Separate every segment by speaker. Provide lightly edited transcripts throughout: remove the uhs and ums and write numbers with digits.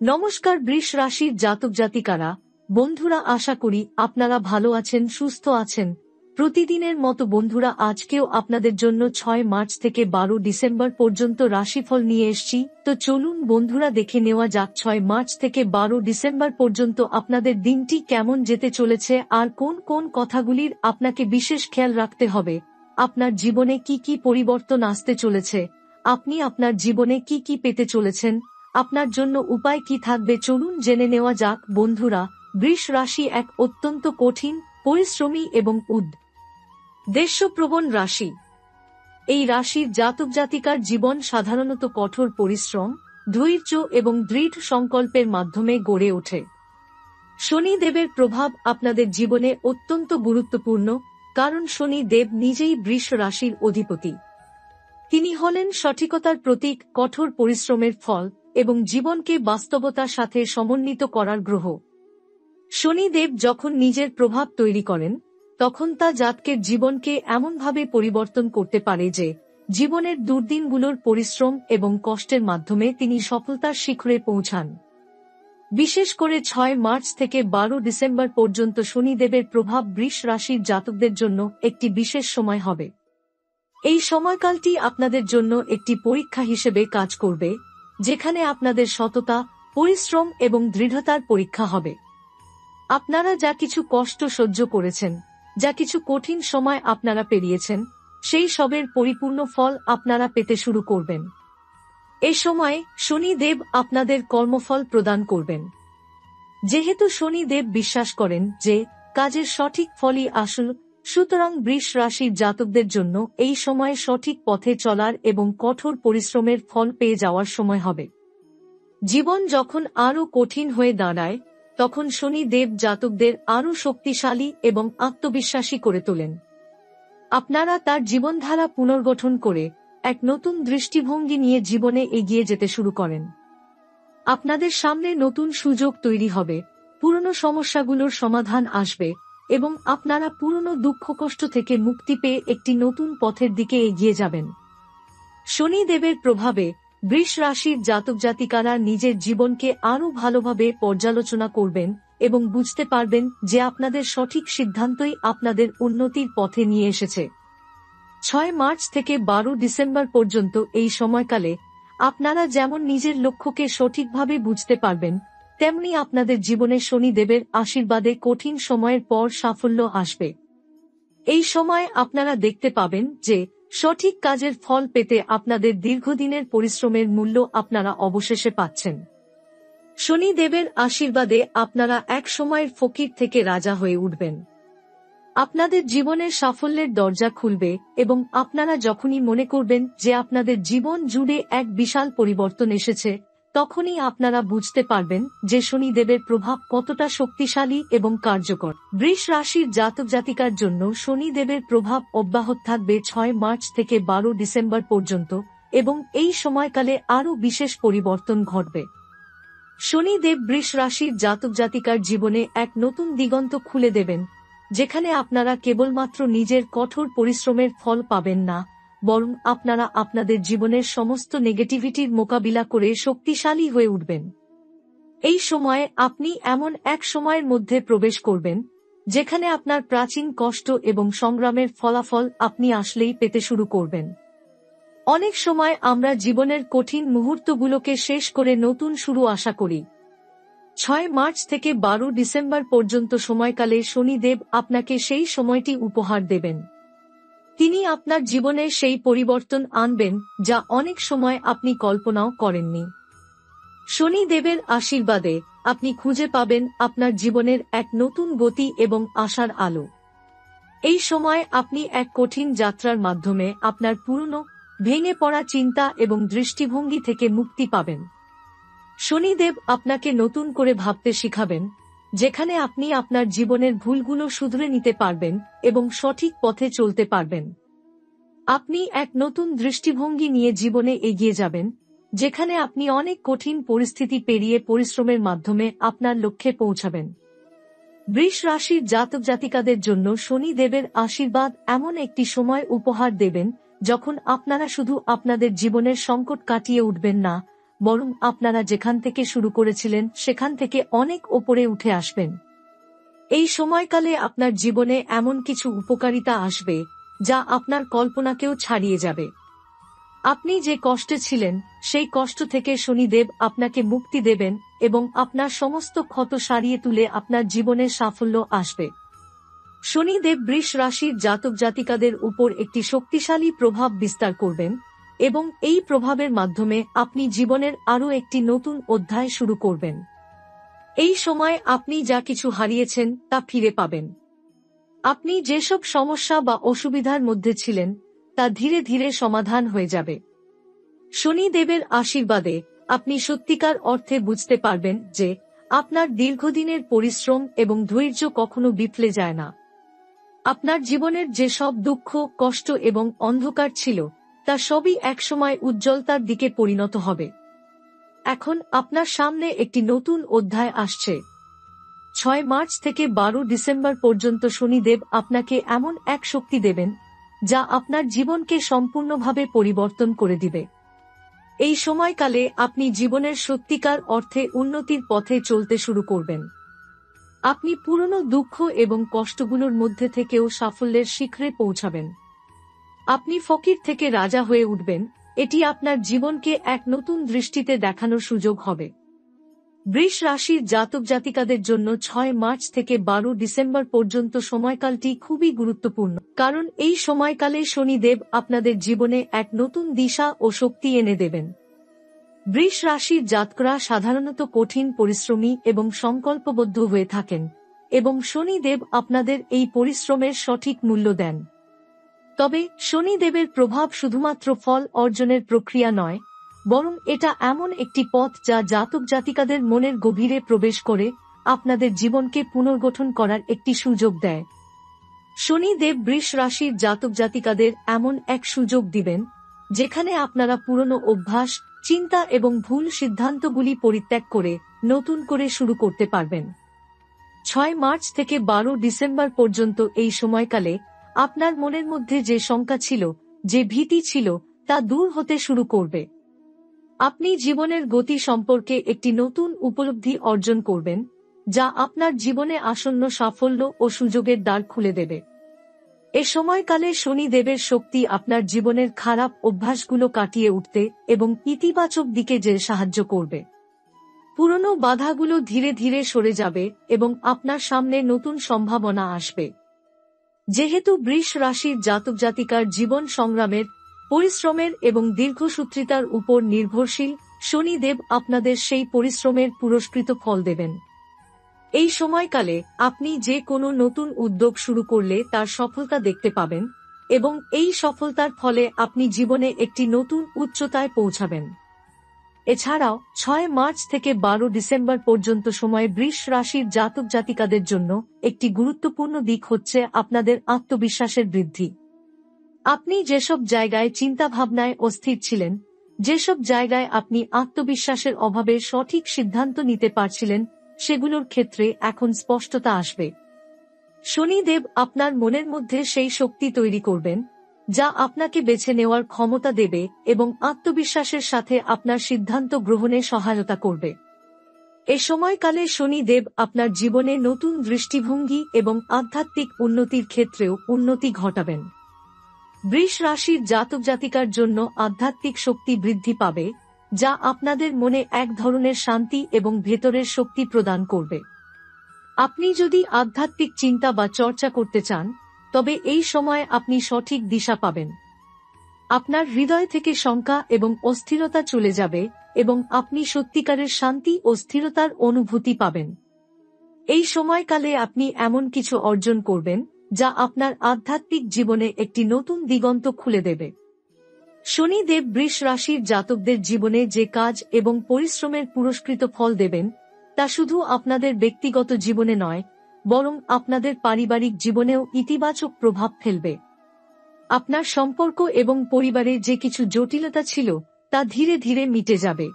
Speaker 1: নমস্কার বৃষ রাশির জাতক জাতিকারা, বন্ধুরা, আশা করি আপনারা ভালো আছেন, সুস্থ আছেন। প্রতিদিনের মতো বন্ধুরা, আজকেও আপনাদের জন্য 6 মার্চ থেকে 12 ডিসেম্বর পর্যন্ত রাশিফল নিয়ে এসেছি। তো চলুন বন্ধুরা, দেখে নেওয়া যাক 6 মার্চ থেকে 12 ডিসেম্বর পর্যন্ত আপনাদের দিনটি কেমন যেতে চলেছে আর কোন কোন কথাগুলির আপনাকে বিশেষ খেয়াল রাখতে হবে। আপনার জীবনে কি কি পরিবর্তন আসতে চলেছে, আপনি আপনার জীবনে কি কি পেতে চলেছেন, আপনার জন্য উপায় কি থাকবে, চলুন জেনে নেওয়া যাক। বন্ধুরা, বৃষ রাশি এক অত্যন্ত কঠিন, পরিশ্রমী এবং উদ্দেশ্যপ্রবণ রাশি। এই রাশির জাতক জাতিকার জীবন সাধারণত কঠোর পরিশ্রম, ধৈর্য এবং দৃঢ় সংকল্পের মাধ্যমে গড়ে ওঠে। শনি দেবের প্রভাব আপনাদের জীবনে অত্যন্ত গুরুত্বপূর্ণ, কারণ শনি দেব নিজেই বৃষ রাশির অধিপতি। তিনি হলেন সঠিকতার প্রতীক, কঠোর পরিশ্রমের ফল এবং জীবনকে বাস্তবতার সাথে সমন্বিত করার গ্রহ। শনি দেব যখন নিজের প্রভাব তৈরি করেন, তখন তা জাতকের জীবনকে এমনভাবে পরিবর্তন করতে পারে যে জীবনের দুর্দিনগুলোর পরিশ্রম এবং কষ্টের মাধ্যমে তিনি সফলতার শিখরে পৌঁছান। বিশেষ করে 6 মার্চ থেকে 12 ডিসেম্বর পর্যন্ত শনিদেবের প্রভাব বৃষ রাশির জাতকদের জন্য একটি বিশেষ সময় হবে। এই সময়কালটি আপনাদের জন্য একটি পরীক্ষা হিসেবে কাজ করবে, যেখানে আপনাদের সততা, পরিশ্রম এবং দৃঢ়তার পরীক্ষা হবে। আপনারা যা কিছু কষ্ট সহ্য করেছেন, যা কিছু কঠিন সময় আপনারা পেরিয়েছেন, সেই সবের পরিপূর্ণ ফল আপনারা পেতে শুরু করবেন। এ সময় শনি দেব আপনাদের কর্মফল প্রদান করবেন। যেহেতু শনি দেব বিশ্বাস করেন যে কাজের সঠিক ফলই আসল, সুতরাং বৃষ রাশির জাতকদের জন্য এই সময় সঠিক পথে চলার এবং কঠোর পরিশ্রমের ফল পেয়ে যাওয়ার সময় হবে। জীবন যখন আরও কঠিন হয়ে দাঁড়ায়, তখন শনি দেব জাতকদের আরও শক্তিশালী এবং আত্মবিশ্বাসী করে তোলেন। আপনারা তার জীবনধারা পুনর্গঠন করে এক নতুন দৃষ্টিভঙ্গি নিয়ে জীবনে এগিয়ে যেতে শুরু করেন। আপনাদের সামনে নতুন সুযোগ তৈরি হবে, পুরনো সমস্যাগুলোর সমাধান আসবে এবং আপনারা পুরনো দুঃখ কষ্ট থেকে মুক্তি পেয়ে একটি নতুন পথের দিকে এগিয়ে যাবেন। শনি দেবের প্রভাবে বৃষ রাশির জাতক জাতিকারা নিজের জীবনকে আরও ভালোভাবে পর্যালোচনা করবেন এবং বুঝতে পারবেন যে আপনাদের সঠিক সিদ্ধান্তই আপনাদের উন্নতির পথে নিয়ে এসেছে। 6 মার্চ থেকে 12 ডিসেম্বর পর্যন্ত এই সময়কালে আপনারা যেমন নিজের লক্ষ্যকে সঠিকভাবে বুঝতে পারবেন, তেমনি আপনাদের জীবনে শনি দেবের আশীর্বাদে কঠিন সময়ের পর সাফল্য আসবে। এই সময় আপনারা দেখতে পাবেন যে সঠিক কাজের ফল পেতে আপনাদের দীর্ঘদিনের পরিশ্রমের মূল্য আপনারা অবশেষে পাচ্ছেন। শনি দেবের আশীর্বাদে আপনারা এক সময়ের ফকির থেকে রাজা হয়ে উঠবেন। আপনাদের জীবনের সাফল্যের দরজা খুলবে এবং আপনারা যখনই মনে করবেন যে আপনাদের জীবন জুড়ে এক বিশাল পরিবর্তন এসেছে, তখনই আপনারা বুঝতে পারবেন যে শনি দেবের প্রভাব কতটা শক্তিশালী এবং কার্যকর। বৃষ রাশির জাতক জাতিকার জন্য শনি দেবের প্রভাব অব্যাহত থাকবে 6 মার্চ থেকে 12 ডিসেম্বর পর্যন্ত এবং এই সময়কালে আরও বিশেষ পরিবর্তন ঘটবে। শনি দেব বৃষ রাশির জাতক জাতিকার জীবনে এক নতুন দিগন্ত খুলে দেবেন, যেখানে আপনারা কেবলমাত্র নিজের কঠোর পরিশ্রমের ফল পাবেন না, বরং আপনারা আপনাদের জীবনের সমস্ত নেগেটিভিটির মোকাবিলা করে শক্তিশালী হয়ে উঠবেন। এই সময়ে আপনি এমন এক সময়ের মধ্যে প্রবেশ করবেন, যেখানে আপনার প্রাচীন কষ্ট এবং সংগ্রামের ফলাফল আপনি আসলেই পেতে শুরু করবেন। অনেক সময় আমরা জীবনের কঠিন মুহূর্তগুলোকে শেষ করে নতুন শুরু আশা করি। 6 মার্চ থেকে 12 ডিসেম্বর পর্যন্ত সময়কালে শনি দেব আপনাকে সেই সময়টি উপহার দেবেন। তিনি আপনার জীবনে সেই পরিবর্তন আনবেন যা অনেক সময় আপনি কল্পনাও করেননি। শনি দেবের আশীর্বাদে আপনি খুঁজে পাবেন আপনার জীবনের এক নতুন গতি এবং আশার আলো। এই সময় আপনি এক কঠিন যাত্রার মাধ্যমে আপনার পুরনো, ভেঙে পড়া চিন্তা এবং দৃষ্টিভঙ্গি থেকে মুক্তি পাবেন। শনিদেব আপনাকে নতুন করে ভাবতে শিখাবেন, যেখানে আপনি আপনার জীবনের ভুলগুলো শুধরে নিতে পারবেন এবং সঠিক পথে চলতে পারবেন। আপনি এক নতুন দৃষ্টিভঙ্গি নিয়ে জীবনে এগিয়ে যাবেন, যেখানে আপনি অনেক কঠিন পরিস্থিতি পেরিয়ে পরিশ্রমের মাধ্যমে আপনার লক্ষ্যে পৌঁছাবেন। বৃষ রাশির জাতক জাতিকাদের জন্য শনি দেবের আশীর্বাদ এমন একটি সময় উপহার দেবেন, যখন আপনারা শুধু আপনাদের জীবনের সংকট কাটিয়ে উঠবেন না, বরং আপনারা যেখান থেকে শুরু করেছিলেন সেখান থেকে অনেক ওপরে উঠে আসবেন। এই সময়কালে আপনার জীবনে এমন কিছু উপকারিতা আসবে যা আপনার কল্পনাকেও ছাড়িয়ে যাবে। আপনি যে কষ্টে ছিলেন সেই কষ্ট থেকে শনিদেব আপনাকে মুক্তি দেবেন এবং আপনার সমস্ত ক্ষত সারিয়ে তুলে আপনার জীবনে সাফল্য আসবে। শনিদেব বৃষ রাশির জাতক জাতিকাদের উপর একটি শক্তিশালী প্রভাব বিস্তার করবেন এবং এই প্রভাবের মাধ্যমে আপনি জীবনের আরও একটি নতুন অধ্যায় শুরু করবেন। এই সময় আপনি যা কিছু হারিয়েছেন তা ফিরে পাবেন। আপনি যেসব সমস্যা বা অসুবিধার মধ্যে ছিলেন তা ধীরে ধীরে সমাধান হয়ে যাবে। শনিদেবের আশীর্বাদে আপনি সত্যিকার অর্থে বুঝতে পারবেন যে আপনার দীর্ঘদিনের পরিশ্রম এবং ধৈর্য কখনো বিফলে যায় না। আপনার জীবনের যেসব দুঃখ, কষ্ট এবং অন্ধকার ছিল তা সবই একসময় উজ্জ্বলতার দিকে পরিণত হবে। এখন আপনার সামনে একটি নতুন অধ্যায় আসছে। 6 মার্চ থেকে 12 ডিসেম্বর পর্যন্ত শনিদেব আপনাকে এমন এক শক্তি দেবেন যা আপনার জীবনকে সম্পূর্ণভাবে পরিবর্তন করে দিবে। এই সময়কালে আপনি জীবনের সত্যিকার অর্থে উন্নতির পথে চলতে শুরু করবেন। আপনি পুরনো দুঃখ এবং কষ্টগুলোর মধ্যে থেকেও সাফল্যের শিখরে পৌঁছাবেন। আপনি ফকির থেকে রাজা হয়ে উঠবেন। এটি আপনার জীবনকে এক নতুন দৃষ্টিতে দেখানোর সুযোগ হবে। বৃষ রাশির জাতক জাতিকাদের জন্য 6 মার্চ থেকে 12 ডিসেম্বর পর্যন্ত সময়কালটি খুবই গুরুত্বপূর্ণ, কারণ এই সময়কালে শনিদেব আপনাদের জীবনে এক নতুন দিশা ও শক্তি এনে দেবেন। বৃষ রাশির জাতকরা সাধারণত কঠিন পরিশ্রমী এবং সংকল্পবদ্ধ হয়ে থাকেন এবং শনিদেব আপনাদের এই পরিশ্রমের সঠিক মূল্য দেন। তবে শনিদেবের প্রভাব শুধুমাত্র ফল অর্জনের প্রক্রিয়া নয়, বরং এটা এমন একটি পথ যা জাতক জাতিকাদের মনের গভীরে প্রবেশ করে আপনাদের জীবনকে পুনর্গঠন করার একটি সুযোগ দেয়। শনিদেব বৃষ রাশির জাতক জাতিকাদের এমন এক সুযোগ দিবেন যেখানে আপনারা পুরনো অভ্যাস, চিন্তা এবং ভুল সিদ্ধান্তগুলি পরিত্যাগ করে নতুন করে শুরু করতে পারবেন। 6 মার্চ থেকে 12 ডিসেম্বর পর্যন্ত এই সময়কালে আপনার মনের মধ্যে যে শঙ্কা ছিল, যে ভীতি ছিল, তা দূর হতে শুরু করবে। আপনি জীবনের গতি সম্পর্কে একটি নতুন উপলব্ধি অর্জন করবেন যা আপনার জীবনে আসন্ন সাফল্য ও সুযোগের দ্বার খুলে দেবে। এ সময়কালে শনিদেবের শক্তি আপনার জীবনের খারাপ অভ্যাসগুলো কাটিয়ে উঠতে এবং ইতিবাচক দিকে যেতে সাহায্য করবে। পুরনো বাধাগুলো ধীরে ধীরে সরে যাবে এবং আপনার সামনে নতুন সম্ভাবনা আসবে। যেহেতু বৃষ রাশির জাতক জাতিকার জীবন সংগ্রামের, পরিশ্রমের এবং দীর্ঘসূত্রিতার উপর নির্ভরশীল, শনিদেব আপনাদের সেই পরিশ্রমের পুরস্কৃত ফল দেবেন। এই সময়কালে আপনি যে কোনো নতুন উদ্যোগ শুরু করলে তার সফলতা দেখতে পাবেন এবং এই সফলতার ফলে আপনি জীবনে একটি নতুন উচ্চতায় পৌঁছাবেন। এছাড়াও 6 মার্চ থেকে 12 ডিসেম্বর পর্যন্ত সময় বৃষ রাশির জাতক জাতিকাদের জন্য একটি গুরুত্বপূর্ণ দিক হচ্ছে আপনাদের আত্মবিশ্বাসের বৃদ্ধি। আপনি যেসব জায়গায় চিন্তাভাবনায় অস্থির ছিলেন, যেসব জায়গায় আপনি আত্মবিশ্বাসের অভাবে সঠিক সিদ্ধান্ত নিতে পারছিলেন, সেগুলোর ক্ষেত্রে এখন স্পষ্টতা আসবে। শনিদেব আপনার মনের মধ্যে সেই শক্তি তৈরি করবেন যা আপনাকে বেছে নেওয়ার ক্ষমতা দেবে এবং আত্মবিশ্বাসের সাথে আপনার সিদ্ধান্ত গ্রহণে সহায়তা করবে। এ সময়কালে শনিদেব আপনার জীবনে নতুন দৃষ্টিভঙ্গি এবং আধ্যাত্মিক উন্নতির ক্ষেত্রেও উন্নতি ঘটাবেন। বৃষ রাশির জাতক জাতিকার জন্য আধ্যাত্মিক শক্তি বৃদ্ধি পাবে যা আপনাদের মনে এক ধরনের শান্তি এবং ভেতরের শক্তি প্রদান করবে। আপনি যদি আধ্যাত্মিক চিন্তা বা চর্চা করতে চান, তবে এই সময় আপনি সঠিক দিশা পাবেন। আপনার হৃদয় থেকে শঙ্কা এবং অস্থিরতা চলে যাবে এবং আপনি সত্যিকারের শান্তি ও স্থিরতার অনুভূতি পাবেন। এই সময়কালে আপনি এমন কিছু অর্জন করবেন যা আপনার আধ্যাত্মিক জীবনে একটি নতুন দিগন্ত খুলে দেবে। শনিদেব বৃষ রাশির জাতকদের জীবনে যে কাজ এবং পরিশ্রমের পুরস্কৃত ফল দেবেন তা শুধু আপনাদের ব্যক্তিগত জীবনে নয়, বরং আপনাদের পারিবারিক জীবনেও ইতিবাচক প্রভাব ফেলবে। আপনার সম্পর্ক এবং পরিবারে যে কিছু জটিলতা ছিল তা ধীরে ধীরে মিটে যাবে।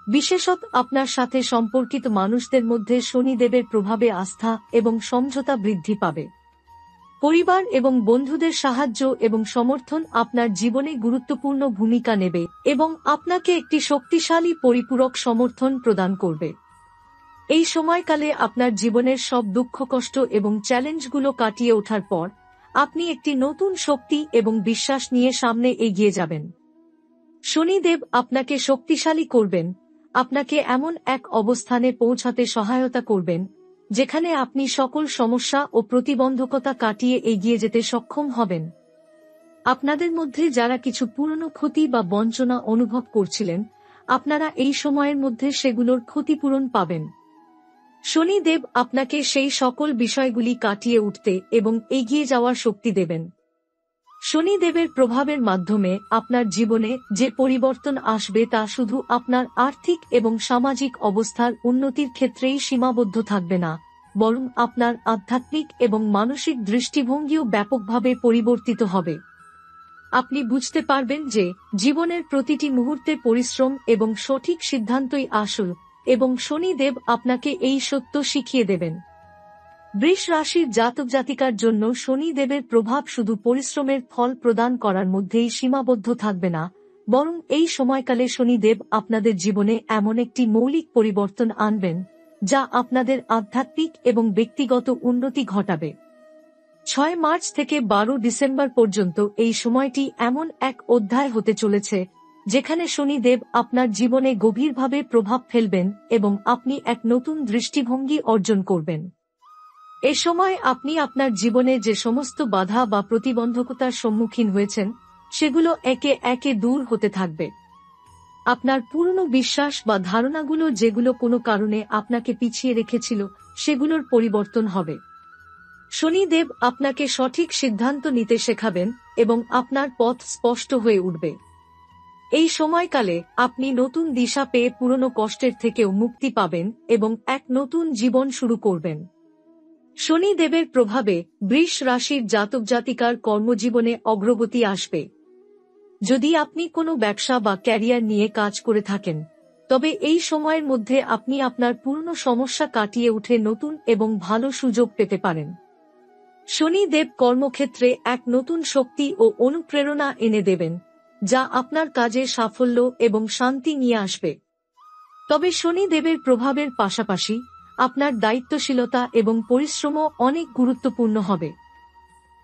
Speaker 1: বিশেষত আপনার সাথে সম্পর্কিত মানুষদের মধ্যে শনিদেবের প্রভাবে আস্থা এবং সমঝোতা বৃদ্ধি পাবে। পরিবার এবং বন্ধুদের সাহায্য এবং সমর্থন আপনার জীবনে গুরুত্বপূর্ণ ভূমিকা নেবে এবং আপনাকে একটি শক্তিশালী পরিপূরক সমর্থন প্রদান করবে। এই সময়কালে আপনার জীবনের সব দুঃখ কষ্ট এবং চ্যালেঞ্জগুলো কাটিয়ে ওঠার পর আপনি একটি নতুন শক্তি এবং বিশ্বাস নিয়ে সামনে এগিয়ে যাবেন। শনিদেব আপনাকে শক্তিশালী করবেন, আপনাকে এমন এক অবস্থানে পৌঁছাতে সহায়তা করবেন যেখানে আপনি সকল সমস্যা ও প্রতিবন্ধকতা কাটিয়ে এগিয়ে যেতে সক্ষম হবেন। আপনাদের মধ্যে যারা কিছু পুরনো ক্ষতি বা বঞ্চনা অনুভব করছিলেন, আপনারা এই সময়ের মধ্যে সেগুলোর ক্ষতিপূরণ পাবেন। শনিদেব আপনাকে সেই সকল বিষয়গুলি কাটিয়ে উঠতে এবং এগিয়ে যাওয়ার শক্তি দেবেন। শনিদেবের প্রভাবের মাধ্যমে আপনার জীবনে যে পরিবর্তন আসবে তা শুধু আপনার আর্থিক এবং সামাজিক অবস্থার উন্নতির ক্ষেত্রেই সীমাবদ্ধ থাকবে না, বরং আপনার আধ্যাত্মিক এবং মানসিক দৃষ্টিভঙ্গিও ব্যাপকভাবে পরিবর্তিত হবে। আপনি বুঝতে পারবেন যে জীবনের প্রতিটি মুহূর্তে পরিশ্রম এবং সঠিক সিদ্ধান্তই আসল, এবং শনিদেব আপনাকে এই সত্য শিখিয়ে দেবেন। বৃষ রাশির জাতক জাতিকার জন্য শনিদেবের প্রভাব শুধু পরিশ্রমের ফল প্রদান করার মধ্যেই সীমাবদ্ধ থাকবে না, বরং এই সময়কালে শনিদেব আপনাদের জীবনে এমন একটি মৌলিক পরিবর্তন আনবেন যা আপনাদের আধ্যাত্মিক এবং ব্যক্তিগত উন্নতি ঘটাবে। 6 মার্চ থেকে 12 ডিসেম্বর পর্যন্ত এই সময়টি এমন এক অধ্যায় হতে চলেছে যেখানে শনিদেব আপনার জীবনে গভীরভাবে প্রভাব ফেলবেন এবং আপনি এক নতুন দৃষ্টিভঙ্গি অর্জন করবেন। এ সময় আপনি আপনার জীবনে যে সমস্ত বাধা বা প্রতিবন্ধকতার সম্মুখীন হয়েছেন সেগুলো একে একে দূর হতে থাকবে। আপনার পুরনো বিশ্বাস বা ধারণাগুলো যেগুলো কোনো কারণে আপনাকে পিছিয়ে রেখেছিল সেগুলোর পরিবর্তন হবে। শনিদেব আপনাকে সঠিক সিদ্ধান্ত নিতে শেখাবেন এবং আপনার পথ স্পষ্ট হয়ে উঠবে। এই সময়কালে আপনি নতুন দিশা পেয়ে পুরনো কষ্টের থেকেও মুক্তি পাবেন এবং এক নতুন জীবন শুরু করবেন। শনিদেবের প্রভাবে বৃষ রাশির জাতক জাতিকার কর্মজীবনে অগ্রগতি আসবে। যদি আপনি কোনো ব্যবসা বা ক্যারিয়ার নিয়ে কাজ করে থাকেন, তবে এই সময়ের মধ্যে আপনি আপনার পুরনো সমস্যা কাটিয়ে উঠে নতুন এবং ভালো সুযোগ পেতে পারেন। শনিদেব কর্মক্ষেত্রে এক নতুন শক্তি ও অনুপ্রেরণা এনে দেবেন, যা আপনার কাজে সাফল্য এবং শান্তি নিয়ে আসবে। তবে শনিদেবের প্রভাবের পাশাপাশি আপনার দায়িত্বশীলতা এবং পরিশ্রমও অনেক গুরুত্বপূর্ণ হবে।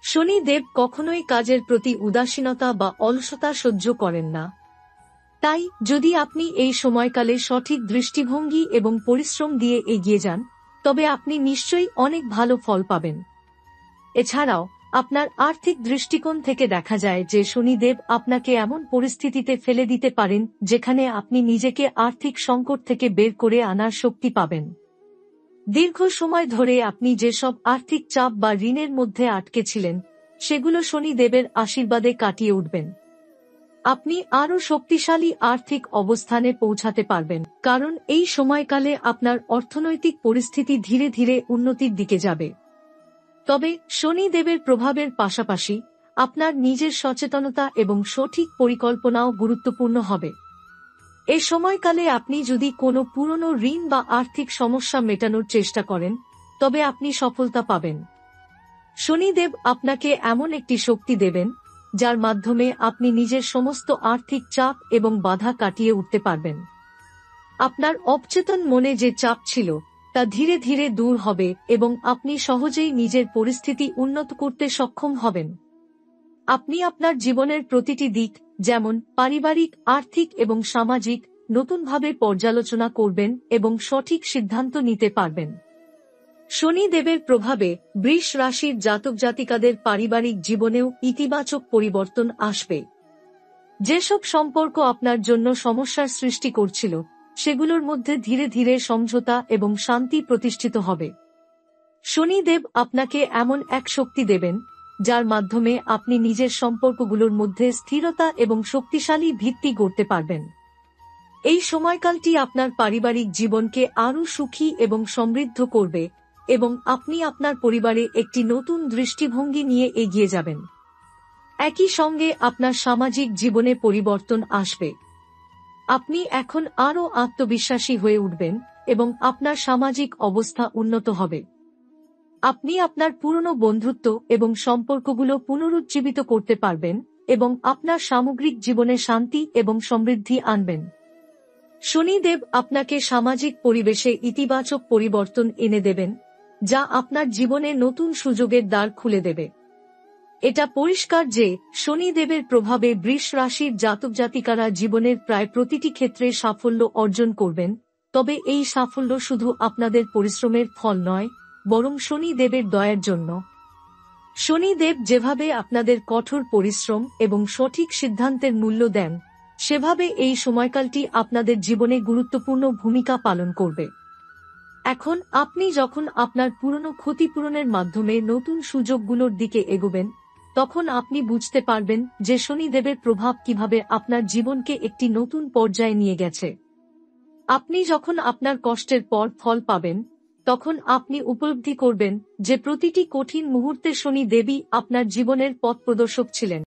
Speaker 1: শনিদেব কখনোই কাজের প্রতি উদাসীনতা বা অলসতা সহ্য করেন না। তাই যদি আপনি এই সময়কালে সঠিক দৃষ্টিভঙ্গি এবং পরিশ্রম দিয়ে এগিয়ে যান, তবে আপনি নিশ্চয়ই অনেক ভালো ফল পাবেন। এছাড়াও আপনার আর্থিক দৃষ্টিকোণ থেকে দেখা যায় যে শনিদেব আপনাকে এমন পরিস্থিতিতে ফেলে দিতে পারেন যেখানে আপনি নিজেকে আর্থিক সংকট থেকে বের করে আনার শক্তি পাবেন। দীর্ঘ সময় ধরে আপনি যেসব আর্থিক চাপ বা ঋণের মধ্যে আটকে ছিলেন সেগুলো শনিদেবের আশীর্বাদে কাটিয়ে উঠবেন। আপনি আরও শক্তিশালী আর্থিক অবস্থানে পৌঁছাতে পারবেন, কারণ এই সময়কালে আপনার অর্থনৈতিক পরিস্থিতি ধীরে ধীরে উন্নতির দিকে যাবে। তবে শনিদেবের প্রভাবের পাশাপাশি আপনার নিজের সচেতনতা এবং সঠিক পরিকল্পনাও গুরুত্বপূর্ণ হবে। এ সময়কালে আপনি যদি কোনো পুরনো ঋণ বা আর্থিক সমস্যা মেটানোর চেষ্টা করেন, তবে আপনি সফলতা পাবেন। শনিদেব আপনাকে এমন একটি শক্তি দেবেন যার মাধ্যমে আপনি নিজের সমস্ত আর্থিক চাপ এবং বাধা কাটিয়ে উঠতে পারবেন। আপনার অবচেতন মনে যে চাপ ছিল তা ধীরে ধীরে দূর হবে এবং আপনি সহজেই নিজের পরিস্থিতি উন্নত করতে সক্ষম হবেন। আপনি আপনার জীবনের প্রতিটি দিক, যেমন পারিবারিক, আর্থিক এবং সামাজিক, নতুনভাবে পর্যালোচনা করবেন এবং সঠিক সিদ্ধান্ত নিতে পারবেন। শনিদেবের প্রভাবে বৃষ রাশির জাতক জাতিকাদের পারিবারিক জীবনেও ইতিবাচক পরিবর্তন আসবে। যেসব সম্পর্ক আপনার জন্য সমস্যার সৃষ্টি করছিল সেগুলোর মধ্যে ধীরে ধীরে সমঝোতা এবং শান্তি প্রতিষ্ঠিত হবে। শনিদেব আপনাকে এমন এক শক্তি দেবেন যার মাধ্যমে আপনি নিজের সম্পর্কগুলোর মধ্যে স্থিরতা এবং শক্তিশালী ভিত্তি গড়তে পারবেন। এই সময়কালটি আপনার পারিবারিক জীবনকে আরও সুখী এবং সমৃদ্ধ করবে এবং আপনি আপনার পরিবারে একটি নতুন দৃষ্টিভঙ্গি নিয়ে এগিয়ে যাবেন। একই সঙ্গে আপনার সামাজিক জীবনে পরিবর্তন আসবে। আপনি এখন আরও আত্মবিশ্বাসী হয়ে উঠবেন এবং আপনার সামাজিক অবস্থা উন্নত হবে। আপনি আপনার পুরনো বন্ধুত্ব এবং সম্পর্কগুলো পুনরুজ্জীবিত করতে পারবেন এবং আপনার সামগ্রিক জীবনে শান্তি এবং সমৃদ্ধি আনবেন। শনিদেব আপনাকে সামাজিক পরিবেশে ইতিবাচক পরিবর্তন এনে দেবেন, যা আপনার জীবনে নতুন সুযোগের দ্বার খুলে দেবে। এটা পরিষ্কার যে শনিদেবের প্রভাবে বৃষ রাশির জাতক জাতিকারা জীবনের প্রায় প্রতিটি ক্ষেত্রে সাফল্য অর্জন করবেন, তবে এই সাফল্য শুধু আপনাদের পরিশ্রমের ফল নয়, বরং শনিদেবের দয়ার জন্য। শনিদেব যেভাবে আপনাদের কঠোর পরিশ্রম এবং সঠিক সিদ্ধান্তের মূল্য দেন, সেভাবে এই সময়কালটি আপনাদের জীবনে গুরুত্বপূর্ণ ভূমিকা পালন করবে। এখন আপনি যখন আপনার পুরনো ক্ষতিপূরণের মাধ্যমে নতুন সুযোগগুলোর দিকে এগোবেন, তখন আপনি বুঝতে পারবেন যে শনিদেবের প্রভাব কিভাবে আপনার জীবনকে একটি নতুন পর্যায়ে নিয়ে গেছে। আপনি যখন আপনার কষ্টের পর ফল পাবেন, তখন আপনি উপলব্ধি করবেন যে প্রতিটি কঠিন মুহূর্তে শনি দেবী আপনার জীবনের পথপ্রদর্শক ছিলেন।